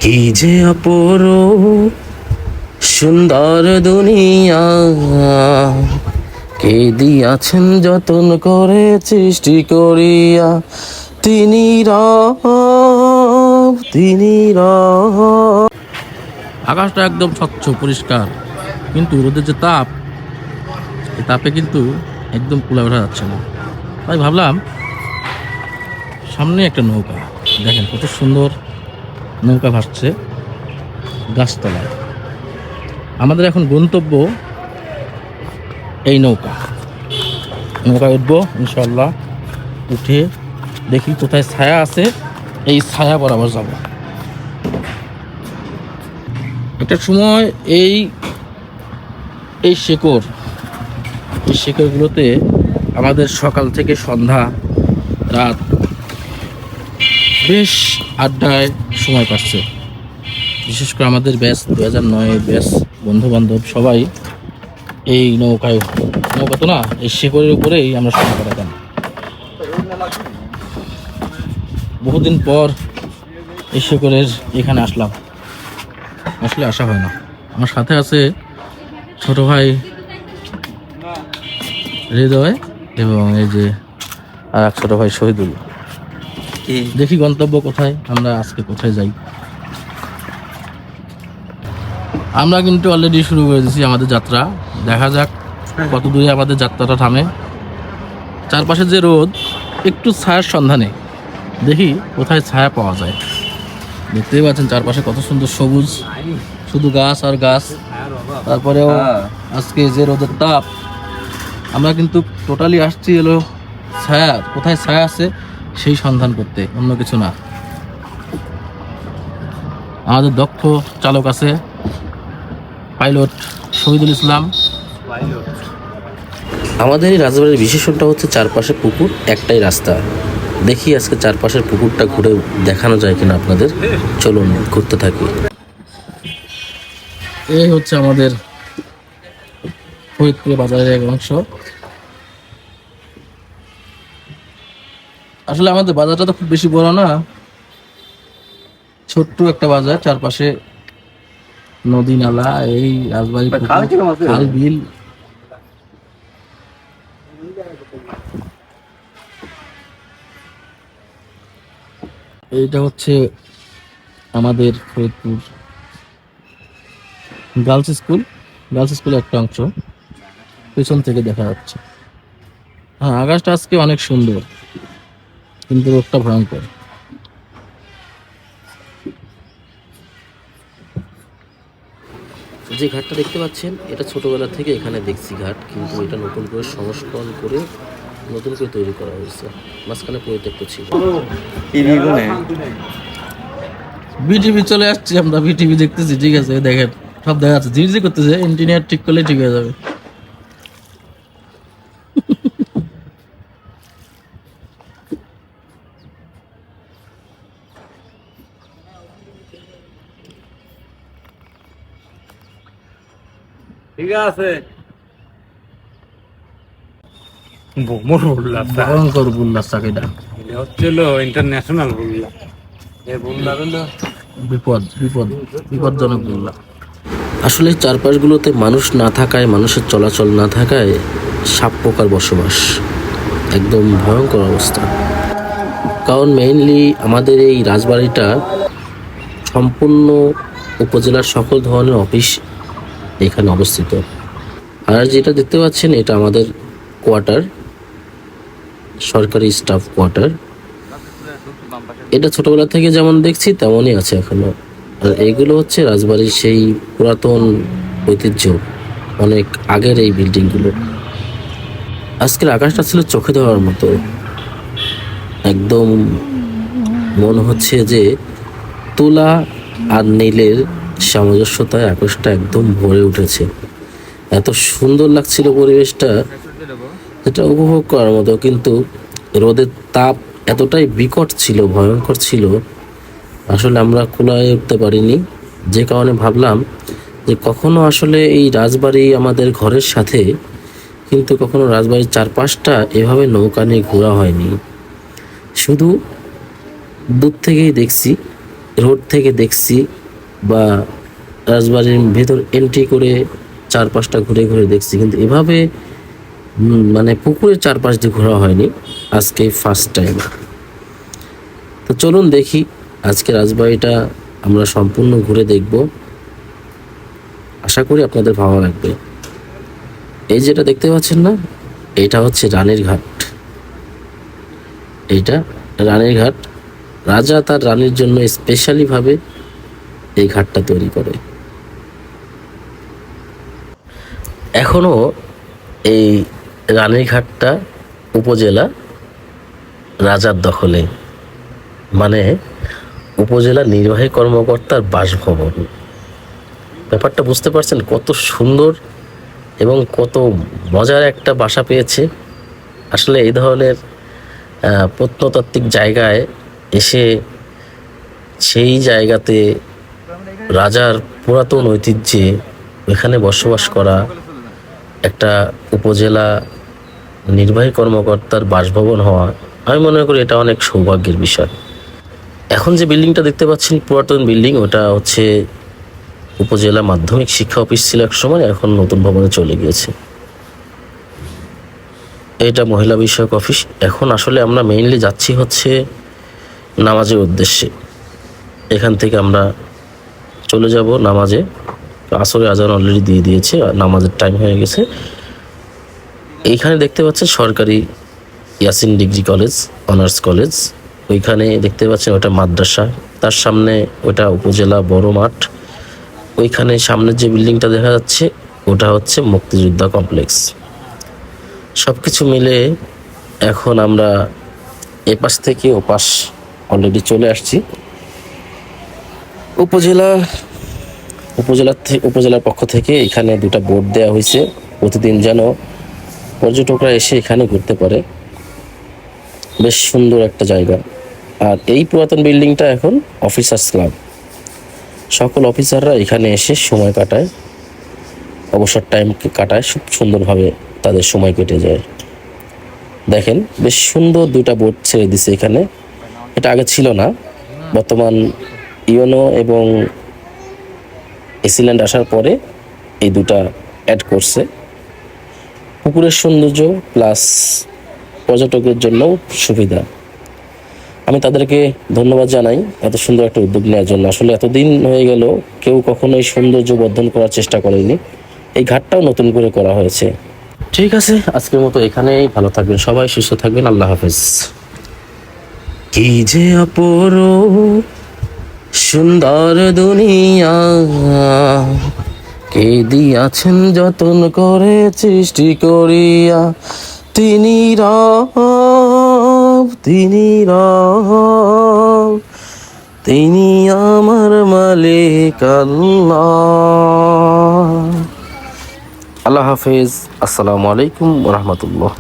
কি যে অপরূপ সুন্দর দুনিয়া, কে দিয়াছেন যতন করে সৃষ্টি করিয়া, তিনি রব, তিনি রব। আকাশটা একদম স্বচ্ছ পরিষ্কার, কিন্তু রোদের যে তাপ, এই তাপে কিন্তু একদম কুলা ওঠা যাচ্ছে না। তাই ভাবলাম সামনে একটা নৌকা, দেখেন কত সুন্দর নৌকা ভাসছে গাছতলায়। আমাদের এখন গন্তব্য এই নৌকায় উঠবো ইনশাল্লাহ। উঠে দেখি কোথায় ছায়া আছে, এই ছায়া বরাবর যাব। একটা সময় এই শেকড়গুলোতে আমাদের সকাল থেকে সন্ধ্যা রাত বেশ আড্ডায় সময় কাটছে। বিশেষ করে আমাদের ব্যাচ 2009 ব্যাচ বন্ধু বান্ধব সবাই এই নৌকা তো না, এই শেকড়ের উপরেই আমরা সময় কাটাতাম। বহুদিন পর এই শেকড়ের এখানে আসলাম, আসলে আসা হয় না। আমার সাথে আছে ছোট ভাই হৃদয় এবং এই যে আর এক ছোট ভাই শহীদুল। দেখি গন্তব্য কোথায়, আমরা আজকে কোথায় যাই। আমরা কিন্তু অলরেডি শুরু করে দিয়েছি আমাদের যাত্রা। দেখা যাক কত দূরে আমাদের যাত্রাটা থামে। চারপাশে যে রোদ, একটু ছায়ার সন্ধানে দেখি কোথায় ছায়া পাওয়া যায়। দেখতেই পাচ্ছেন চারপাশে কত সুন্দর সবুজ, শুধু গাছ আর গাছ। তারপরেও আজকে যে রোদের তাপ, আমরা কিন্তু টোটালি আসছি এলো ছায়া, কোথায় ছায়া আছে সেই সন্ধান করতে, অন্য কিছু না। আমাদের দক্ষ চালক আছে, পাইলট শহীদুল ইসলাম। আমাদের এই রাজবাড়ির বিশেষণটা হচ্ছে চারপাশে পুকুর, একটাই রাস্তা। দেখি আজকে চারপাশের পুকুরটা ঘুরে দেখানো যায় কিনা আপনাদের। চলুন ঘুরতে থাকি। এই হচ্ছে আমাদের ফরিদপুর বাজারের এক অংশ। আসলে আমাদের বাজারটা তো খুব বেশি বড় না, ছোট্ট একটা বাজার। চারপাশে নদী নালা, এই রাজবাড়ি, খাল বিল। এইটা হচ্ছে আমাদের ফরিদপুর গার্লস স্কুলের একটা অংশ, পেছন থেকে দেখা যাচ্ছে। হ্যাঁ, আকাশটা আজকে অনেক সুন্দর, কিন্তু রোদটা ভয়ঙ্কর। যে ঘাটটা দেখতে পাচ্ছেন, এটা ছোটবেলা থেকে এখানে দেখছি ঘাট, কিন্তু এটা নতুন করে সংস্করণ করে নতুন করে তৈরি করা হয়েছে। মাঝখানে পরিত্যক্ত ছিল। বিটিভি চলে আসছি আমরা, বিটিভি দেখতেছি। ঠিক আছে, দেখেন সব দেখা যাচ্ছে, ঝিরঝি করতেছে। ইঞ্জিনিয়ার ঠিক করলে ঠিক হয়ে যাবে। ঠিক আছে। ভয়ঙ্কর বুল্লা চাকিটা, হচ্ছিল ইন্টারন্যাশনাল বুল্লা। এই বুল্লা হলো বিপদজনক বুল্লা। আসলে চারপাশগুলোতে মানুষ না থাকায়, মানুষের চলাচল না থাকায় সাপ পোকার বসবাস, একদম ভয়ঙ্কর অবস্থা। কারণ মেইনলি আমাদের এই রাজবাড়িটা সম্পূর্ণ উপজেলার সকল ধরনের অফিস এখানে অবস্থিত। আর যেটা দেখতে পাচ্ছেন, এটা আমাদের কোয়ার্টার, সরকারি স্টাফ কোয়ার্টার। এটা ছোটবেলা থেকে যেমন দেখছি তেমনই আছে এখনো। আর এইগুলো হচ্ছে রাজবাড়ির সেই পুরাতন ঐতিহ্য, অনেক আগের এই বিল্ডিংগুলো। আজকের আকাশটা ছিল চোখে দেওয়ার মতো, একদম মনে হচ্ছে যে তুলা আর নীলের সামঞ্জস্যতায় আকাশটা একদম ভরে উঠেছে। এত সুন্দর লাগছিল পরিবেশটা, যেটা উপভোগ করার মতো। কিন্তু রোদের তাপ এতটাই বিকট ছিল, ভয়ঙ্কর ছিল, আসলে আমরা কুলায় উঠতে পারিনি। যে কারণে ভাবলাম যে কখনো আসলে এই রাজবাড়ি আমাদের ঘরের সাথে, কিন্তু কখনো রাজবাড়ির চারপাশটা এভাবে নৌকা নিয়ে ঘোরা হয়নি। শুধু দূর থেকেই দেখছি, রোড থেকে দেখছি বা রাজবাড়ির ভেতর এন্ট্রি করে চারপাশটা ঘুরে ঘুরে দেখছি, কিন্তু এভাবে মানে পুকুরের চারপাশ দিয়ে ঘোরা হয়নি, আজকে ফার্স্ট টাইম। তো চলুন দেখি আজকে রাজবাড়িটা আমরা সম্পূর্ণ ঘুরে দেখব, আশা করি আপনাদের ভালো লাগবে। এই যেটা দেখতে পাচ্ছেন না, এটা হচ্ছে রানীর ঘাট। এইটা রানীর ঘাট, রাজা তার রানীর জন্য স্পেশালি ভাবে এই ঘাটটা তৈরি করে। এখনো এই রানীর ঘাটটা উপজেলা রাজার দখলে, মানে উপজেলা নির্বাহী কর্মকর্তার বাসভবন। ব্যাপারটা বুঝতে পারছেন কত সুন্দর এবং কত মজার একটা বাসা পেয়েছে। আসলে এই ধরনের প্রত্নতাত্ত্বিক জায়গায় এসে সেই জায়গাতে রাজার পুরাতন ঐতিহ্যে এখানে বসবাস করা, একটা উপজেলা নির্বাহী কর্মকর্তার বাসভবন হওয়া, আমি মনে করি এটা অনেক সৌভাগ্যের বিষয়। এখন যে বিল্ডিংটা দেখতে পাচ্ছেন পুরাতন বিল্ডিং, ওটা হচ্ছে উপজেলা মাধ্যমিক শিক্ষা অফিস ছিল এক সময়, এখন নতুন ভবনে চলে গিয়েছে। এটা মহিলা বিষয়ক অফিস। এখন আসলে আমরা মেইনলি যাচ্ছি হচ্ছে নামাজের উদ্দেশ্যে। এখান থেকে আমরা চলে যাব নামাজে। আসরে আজান অলরেডি দিয়ে দিয়েছে, নামাজের টাইম হয়ে গেছে। এইখানে দেখতে পাচ্ছেন সরকারি Yasin degree college, honours college. ওইখানে দেখতে পাচ্ছেন ওটা মাদ্রাসা, তার সামনে ওটা উপজেলা বড় মাঠ। ওইখানে সামনের যে বিল্ডিংটা দেখা যাচ্ছে ওটা হচ্ছে মুক্তিযোদ্ধা কমপ্লেক্স। সব কিছু মিলে এখন আমরা এপাশ থেকে ওপাশ অলরেডি চলে আসছি। উপজেলার পক্ষ থেকে এখানে দুটো বোর্ড দেওয়া হয়েছে, প্রতিদিন যেন পর্যটকরা এসে এখানে ঘুরতে পারে। বেশ সুন্দর একটা জায়গা। আর এই পুরাতন বিল্ডিংটা এখন অফিসার্স ক্লাব। সকল অফিসাররা এখানে এসে সময় কাটায়, অবসর টাইম কাটায়, খুব সুন্দরভাবে তাদের সময় কেটে যায়। দেখেন বেশ সুন্দর দুটা বোর্ড ছেড়ে দিছে এখানে, এটা আগে ছিল না। বর্তমান ইউনো এবং এসিল্যান্ড আসার পরে এই দুটা অ্যাড করছে। পুকুরের সৌন্দর্য প্লাস পর্যটকের জন্য সুবিধা। আমি তাদেরকে ধন্যবাদ জানাই এত সুন্দর একটা উদ্যোগ নেওয়ার জন্য। আসলে এতদিন হয়ে গেল কেউ কখনো এই সৌন্দর্য বর্ধন করার চেষ্টা করেনি। এই ঘাটটাও নতুন করে করা হয়েছে। ঠিক আছে, আজকের মতো এখানেই। ভালো থাকবেন সবাই, সুস্থ থাকবেন, আল্লাহ হাফেজ। কি যে অপরূপ সুন্দর দুনিয়া, কে দিয়াছেন যতন করে সৃষ্টি করিয়া। তিনি রব, তিনি রব, তিনি আমার মালিক আল্লাহ। আল্লাহ হাফেজ। আসসালামু আলাইকুম ওয়া রাহমাতুল্লাহ।